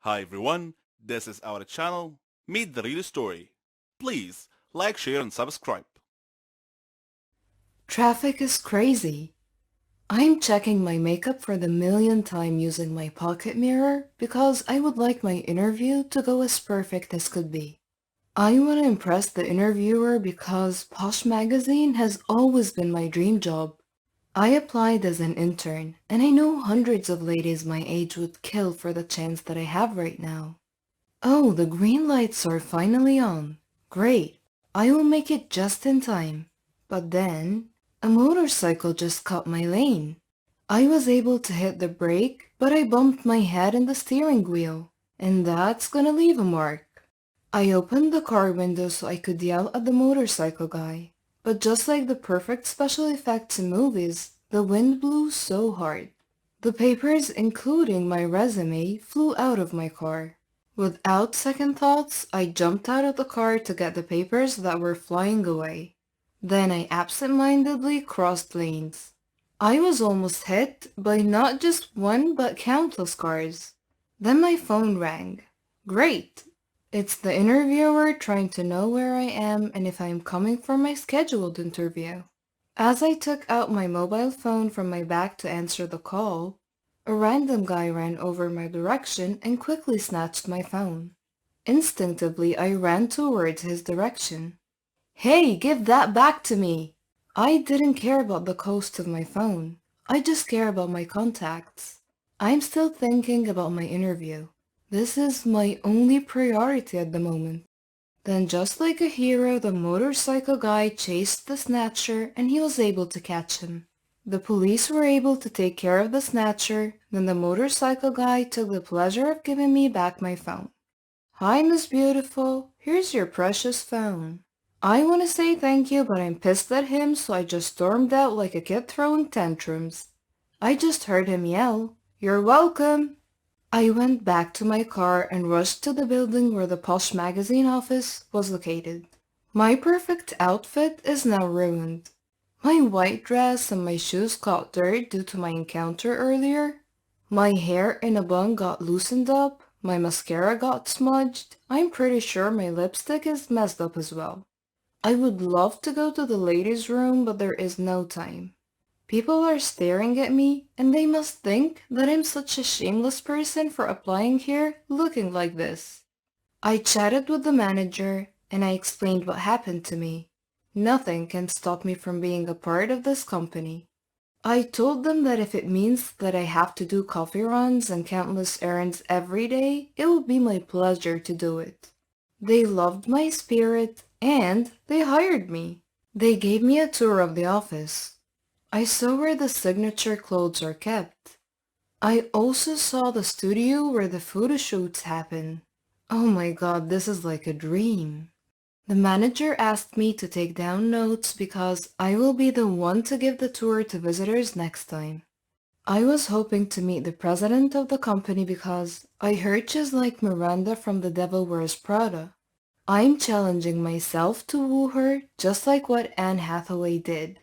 Hi everyone, this is our channel, Meet the Real Story. Please like, share and subscribe. Traffic is crazy. I'm checking my makeup for the millionth time using my pocket mirror because I would like my interview to go as perfect as could be. I want to impress the interviewer because Posh magazine has always been my dream job. I applied as an intern, and I know hundreds of ladies my age would kill for the chance that I have right now. Oh, the green lights are finally on. Great. I will make it just in time. But then, a motorcycle just cut my lane. I was able to hit the brake, but I bumped my head in the steering wheel. And that's gonna leave a mark. I opened the car window so I could yell at the motorcycle guy. But just like the perfect special effects in movies, the wind blew so hard. The papers, including my resume, flew out of my car. Without second thoughts, I jumped out of the car to get the papers that were flying away. Then I absent-mindedly crossed lanes. I was almost hit by not just one but countless cars. Then my phone rang. Great! It's the interviewer trying to know where I am and if I'm coming for my scheduled interview. As I took out my mobile phone from my bag to answer the call, a random guy ran over my direction and quickly snatched my phone. Instinctively, I ran towards his direction. Hey, give that back to me! I didn't care about the cost of my phone. I just care about my contacts. I'm still thinking about my interview. This is my only priority at the moment. Then just like a hero, the motorcycle guy chased the snatcher and he was able to catch him. The police were able to take care of the snatcher, then the motorcycle guy took the pleasure of giving me back my phone. Hi, Miss Beautiful. Here's your precious phone. I want to say thank you, but I'm pissed at him, so I just stormed out like a kid throwing tantrums. I just heard him yell, "You're welcome!" I went back to my car and rushed to the building where the Posh magazine office was located. My perfect outfit is now ruined. My white dress and my shoes caught dirt due to my encounter earlier. My hair in a bun got loosened up. My mascara got smudged. I'm pretty sure my lipstick is messed up as well. I would love to go to the ladies' room, but there is no time. People are staring at me, and they must think that I'm such a shameless person for applying here looking like this. I chatted with the manager, and I explained what happened to me. Nothing can stop me from being a part of this company. I told them that if it means that I have to do coffee runs and countless errands every day, it would be my pleasure to do it. They loved my spirit, and they hired me. They gave me a tour of the office. I saw where the signature clothes are kept. I also saw the studio where the photo shoots happen. Oh my god, this is like a dream. The manager asked me to take down notes because I will be the one to give the tour to visitors next time. I was hoping to meet the president of the company because I heard she's like Miranda from The Devil Wears Prada. I'm challenging myself to woo her just like what Anne Hathaway did.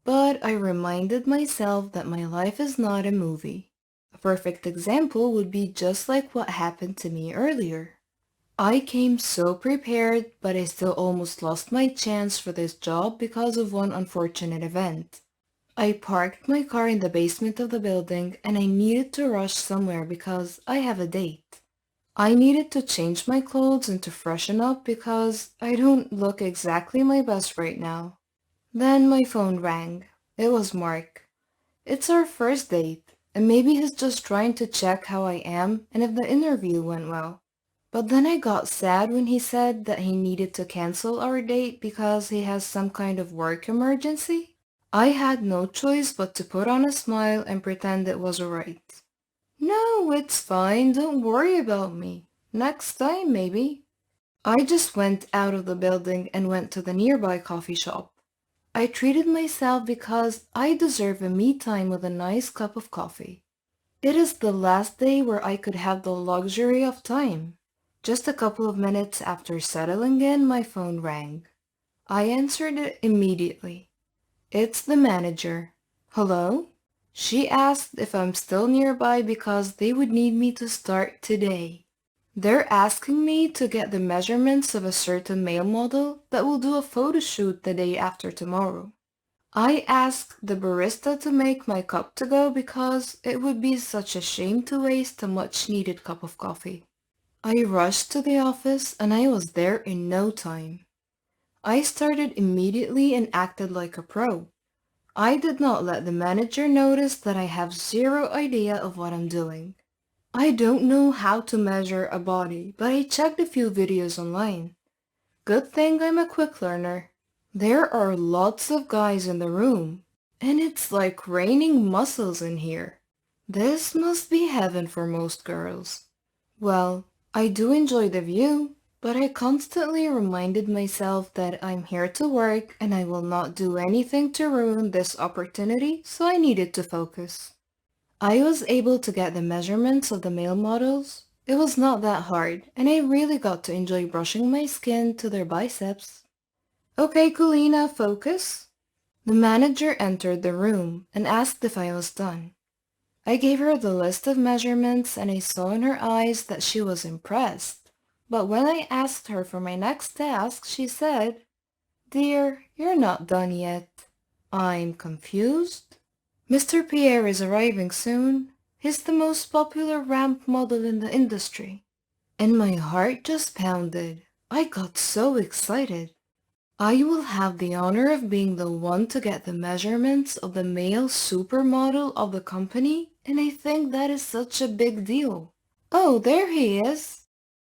But I reminded myself that my life is not a movie. A perfect example would be just like what happened to me earlier. I came so prepared, but I still almost lost my chance for this job because of one unfortunate event. I parked my car in the basement of the building and I needed to rush somewhere because I have a date. I needed to change my clothes and to freshen up because I don't look exactly my best right now. Then my phone rang. It was Mark. It's our first date, and maybe he's just trying to check how I am and if the interview went well. But then I got sad when he said that he needed to cancel our date because he has some kind of work emergency. I had no choice but to put on a smile and pretend it was alright. No, it's fine, don't worry about me. Next time, maybe. I just went out of the building and went to the nearby coffee shop. I treated myself because I deserve a me time with a nice cup of coffee. It is the last day where I could have the luxury of time. Just a couple of minutes after settling in, my phone rang. I answered it immediately. It's the manager. Hello? She asked if I'm still nearby because they would need me to start today. They're asking me to get the measurements of a certain male model that will do a photo shoot the day after tomorrow. I asked the barista to make my cup to go because it would be such a shame to waste a much-needed cup of coffee. I rushed to the office and I was there in no time. I started immediately and acted like a pro. I did not let the manager notice that I have zero idea of what I'm doing. I don't know how to measure a body, but I checked a few videos online. Good thing I'm a quick learner. There are lots of guys in the room, and it's like raining muscles in here. This must be heaven for most girls. Well, I do enjoy the view, but I constantly reminded myself that I'm here to work and I will not do anything to ruin this opportunity, so I needed to focus. I was able to get the measurements of the male models. It was not that hard, and I really got to enjoy brushing my skin to their biceps. Okay, Kulina, focus. The manager entered the room and asked if I was done. I gave her the list of measurements and I saw in her eyes that she was impressed. But when I asked her for my next task, she said, "Dear, you're not done yet." I'm confused. Mr. Pierre is arriving soon. He's the most popular ramp model in the industry. And my heart just pounded. I got so excited. I will have the honor of being the one to get the measurements of the male supermodel of the company, and I think that is such a big deal. Oh, there he is.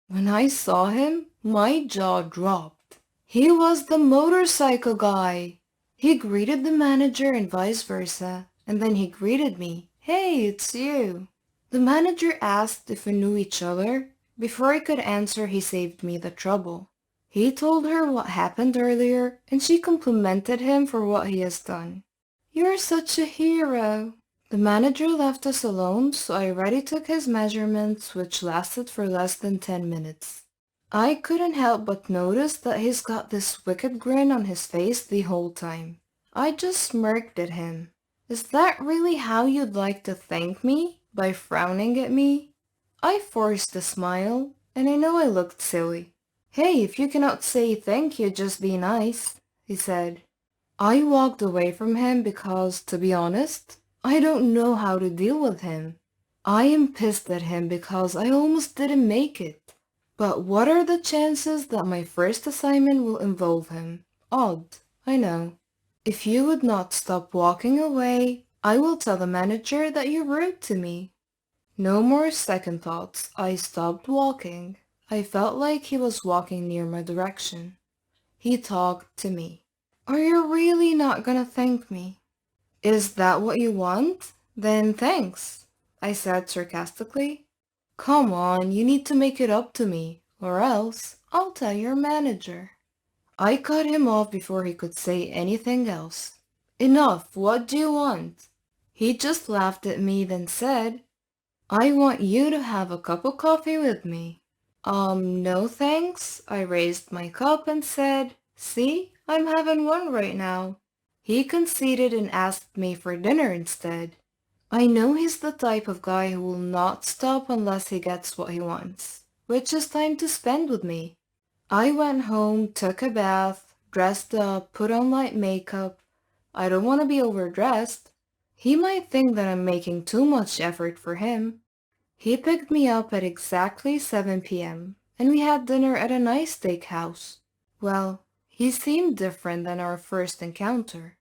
When I saw him, my jaw dropped. He was the motorcycle guy. He greeted the manager and vice versa, and then he greeted me. Hey, it's you. The manager asked if we knew each other. Before I could answer, he saved me the trouble. He told her what happened earlier, and she complimented him for what he has done. "You're such a hero." The manager left us alone, so I already took his measurements, which lasted for less than 10 minutes. I couldn't help but notice that he's got this wicked grin on his face the whole time. I just smirked at him. "Is that really how you'd like to thank me? By frowning at me?" I forced a smile, and I know I looked silly. "Hey, if you cannot say thank you, just be nice," he said. I walked away from him because, to be honest, I don't know how to deal with him. I am pissed at him because I almost didn't make it. But what are the chances that my first assignment will involve him? Odd, I know. If you would not stop walking away, I will tell the manager that you're rude to me. No more second thoughts. I stopped walking. I felt like he was walking near my direction. He talked to me. "Are you really not gonna thank me?" "Is that what you want? Then thanks," I said sarcastically. "Come on, you need to make it up to me, or else I'll tell your manager." I cut him off before he could say anything else. "Enough, what do you want?" He just laughed at me, then said, "I want you to have a cup of coffee with me." No thanks. I raised my cup and said, "See, I'm having one right now." He conceded and asked me for dinner instead. I know he's the type of guy who will not stop unless he gets what he wants, which is time to spend with me. I went home, took a bath, dressed up, put on light makeup. I don't want to be overdressed. He might think that I'm making too much effort for him. He picked me up at exactly 7 p.m., and we had dinner at a nice steakhouse. Well, he seemed different than our first encounter.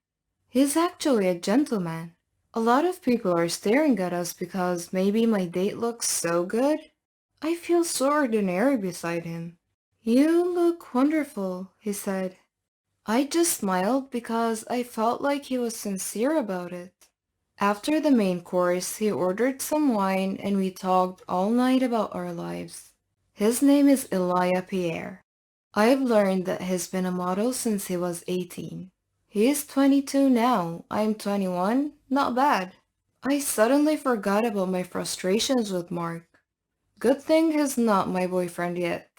He's actually a gentleman. A lot of people are staring at us because maybe my date looks so good. I feel so ordinary beside him. "You look wonderful," he said. I just smiled because I felt like he was sincere about it. After the main course, he ordered some wine and we talked all night about our lives. His name is Elia Pierre. I've learned that he's been a model since he was 18. He is 22 now. I'm 21. Not bad. I suddenly forgot about my frustrations with Mark. Good thing he's not my boyfriend yet.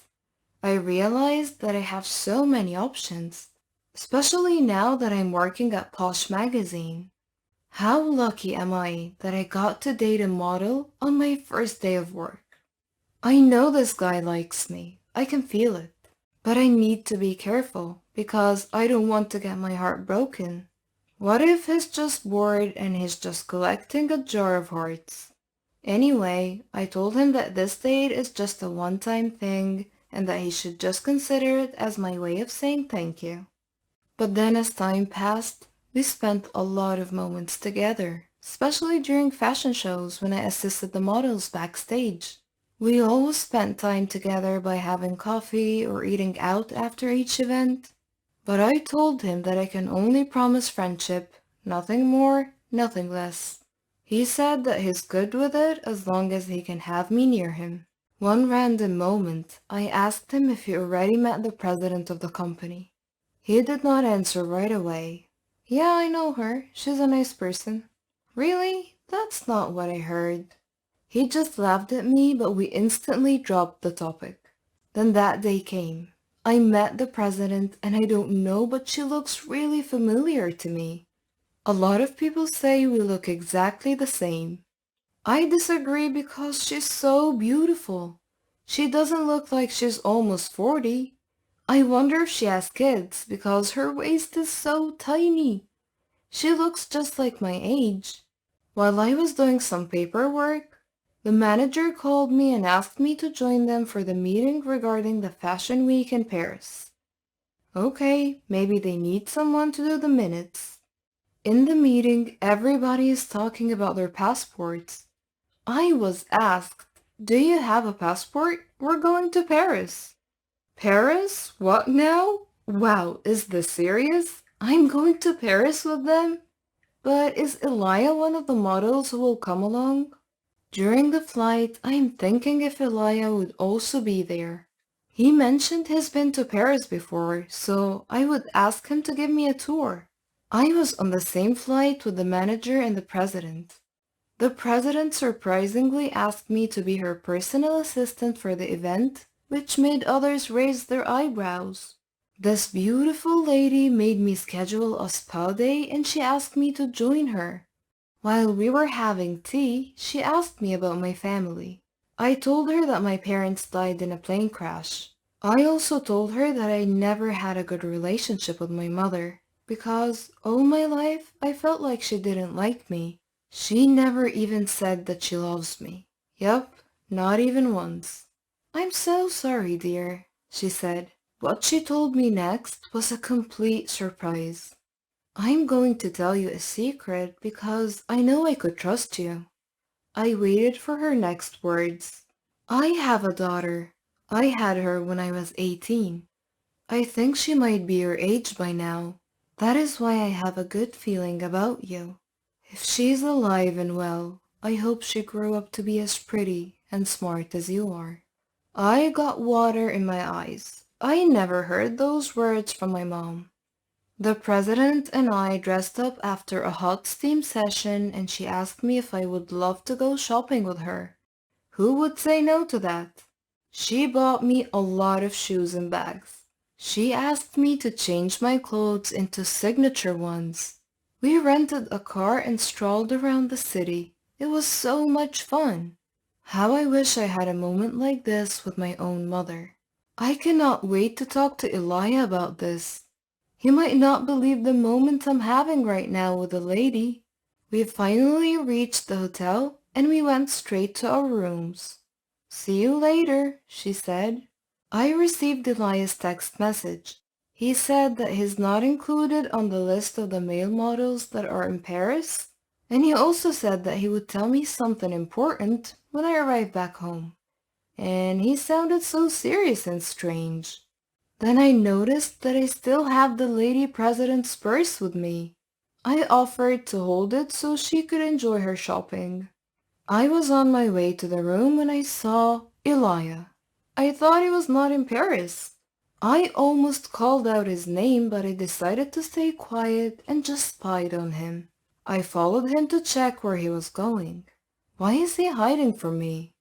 I realized that I have so many options, especially now that I'm working at Posh magazine. How lucky am I that I got to date a model on my first day of work? I know this guy likes me. I can feel it. But I need to be careful because I don't want to get my heart broken. What if he's just bored and he's just collecting a jar of hearts? Anyway, I told him that this date is just a one-time thing and that he should just consider it as my way of saying thank you. But then as time passed, we spent a lot of moments together, especially during fashion shows when I assisted the models backstage. We always spent time together by having coffee or eating out after each event. But I told him that I can only promise friendship, nothing more, nothing less. He said that he's good with it as long as he can have me near him. One random moment, I asked him if he already met the president of the company. He did not answer right away. Yeah, I know her. She's a nice person. Really? That's not what I heard. He just laughed at me, but we instantly dropped the topic. Then that day came. I met the president and I don't know, but she looks really familiar to me. A lot of people say we look exactly the same. I disagree because she's so beautiful. She doesn't look like she's almost 40. I wonder if she has kids because her waist is so tiny. She looks just like my age. While I was doing some paperwork, the manager called me and asked me to join them for the meeting regarding the Fashion Week in Paris. Okay, maybe they need someone to do the minutes. In the meeting, everybody is talking about their passports. I was asked, "Do you have a passport? We're going to Paris." Paris? What now? Wow, is this serious? I'm going to Paris with them? But is Elia one of the models who will come along? During the flight, I'm thinking if Elia would also be there. He mentioned he's been to Paris before, so I would ask him to give me a tour. I was on the same flight with the manager and the president. The president surprisingly asked me to be her personal assistant for the event, which made others raise their eyebrows. This beautiful lady made me schedule a spa day and she asked me to join her. While we were having tea, she asked me about my family. I told her that my parents died in a plane crash. I also told her that I never had a good relationship with my mother, because all my life I felt like she didn't like me. She never even said that she loves me. Yup, not even once. "I'm so sorry, dear," she said. What she told me next was a complete surprise. "I'm going to tell you a secret because I know I could trust you." I waited for her next words. "I have a daughter. I had her when I was 18. I think she might be your age by now. That is why I have a good feeling about you. If she's alive and well, I hope she grew up to be as pretty and smart as you are." I got water in my eyes. I never heard those words from my mom. The president and I dressed up after a hot steam session and she asked me if I would love to go shopping with her. Who would say no to that? She bought me a lot of shoes and bags. She asked me to change my clothes into signature ones. We rented a car and strolled around the city. It was so much fun. How I wish I had a moment like this with my own mother. I cannot wait to talk to Elia about this. He might not believe the moment I'm having right now with the lady. We finally reached the hotel and we went straight to our rooms. "See you later," she said. I received Elias' text message. He said that he's not included on the list of the male models that are in Paris, and he also said that he would tell me something important when I arrived back home. And he sounded so serious and strange. Then I noticed that I still have the lady president's purse with me. I offered to hold it so she could enjoy her shopping. I was on my way to the room when I saw Elia. I thought he was not in Paris. I almost called out his name, but I decided to stay quiet and just spied on him. I followed him to check where he was going. Why is he hiding from me?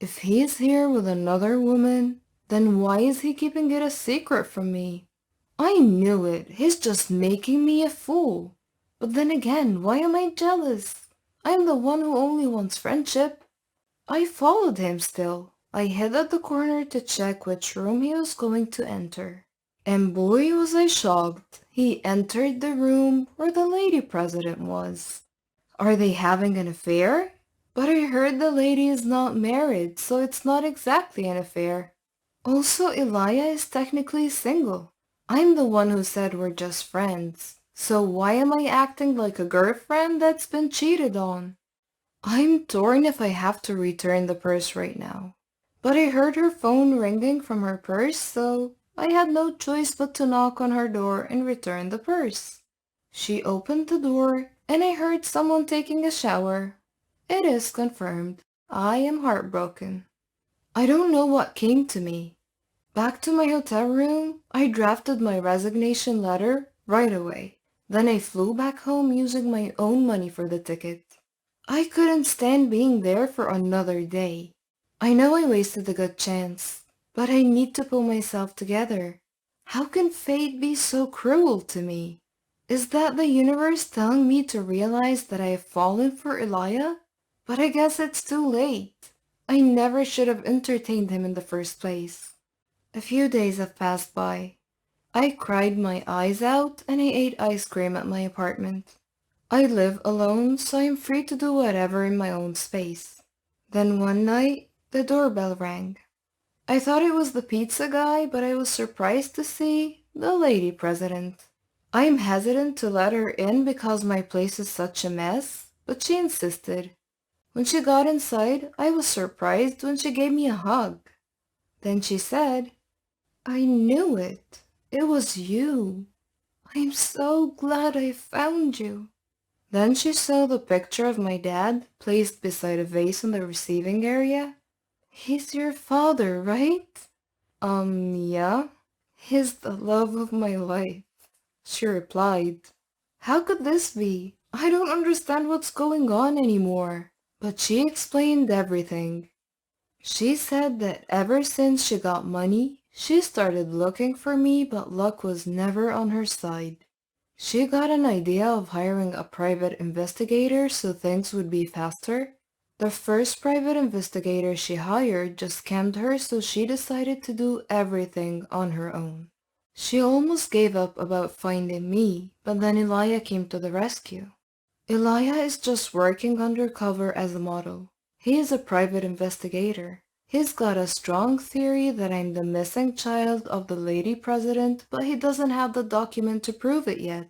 If he is here with another woman, then why is he keeping it a secret from me? I knew it. He's just making me a fool. But then again, why am I jealous? I'm the one who only wants friendship. I followed him still. I hid at the corner to check which room he was going to enter. And boy was I shocked. He entered the room where the lady president was. Are they having an affair? But I heard the lady is not married, so it's not exactly an affair. Also, Elia is technically single. I'm the one who said we're just friends. So why am I acting like a girlfriend that's been cheated on? I'm torn if I have to return the purse right now. But I heard her phone ringing from her purse, so I had no choice but to knock on her door and return the purse. She opened the door, and I heard someone taking a shower. It is confirmed. I am heartbroken. I don't know what came to me. Back to my hotel room, I drafted my resignation letter right away. Then I flew back home using my own money for the ticket. I couldn't stand being there for another day. I know I wasted a good chance, but I need to pull myself together. How can fate be so cruel to me? Is that the universe telling me to realize that I have fallen for Elia? But I guess it's too late. I never should have entertained him in the first place. A few days have passed by. I cried my eyes out and I ate ice cream at my apartment. I live alone, so I'm free to do whatever in my own space. Then one night, the doorbell rang. I thought it was the pizza guy, but I was surprised to see the lady president. I'm hesitant to let her in because my place is such a mess, but she insisted. When she got inside, I was surprised when she gave me a hug. Then she said, I knew it. It was you. I'm so glad I found you. Then she saw the picture of my dad placed beside a vase in the receiving area. He's your father, right? Yeah. He's the love of my life, she replied. How could this be? I don't understand what's going on anymore. But she explained everything. She said that ever since she got money, she started looking for me, but luck was never on her side. She got an idea of hiring a private investigator so things would be faster. The first private investigator she hired just scammed her, so she decided to do everything on her own. She almost gave up about finding me, but then Elia came to the rescue. Elia is just working undercover as a model. He is a private investigator. He's got a strong theory that I'm the missing child of the lady president, but he doesn't have the document to prove it yet.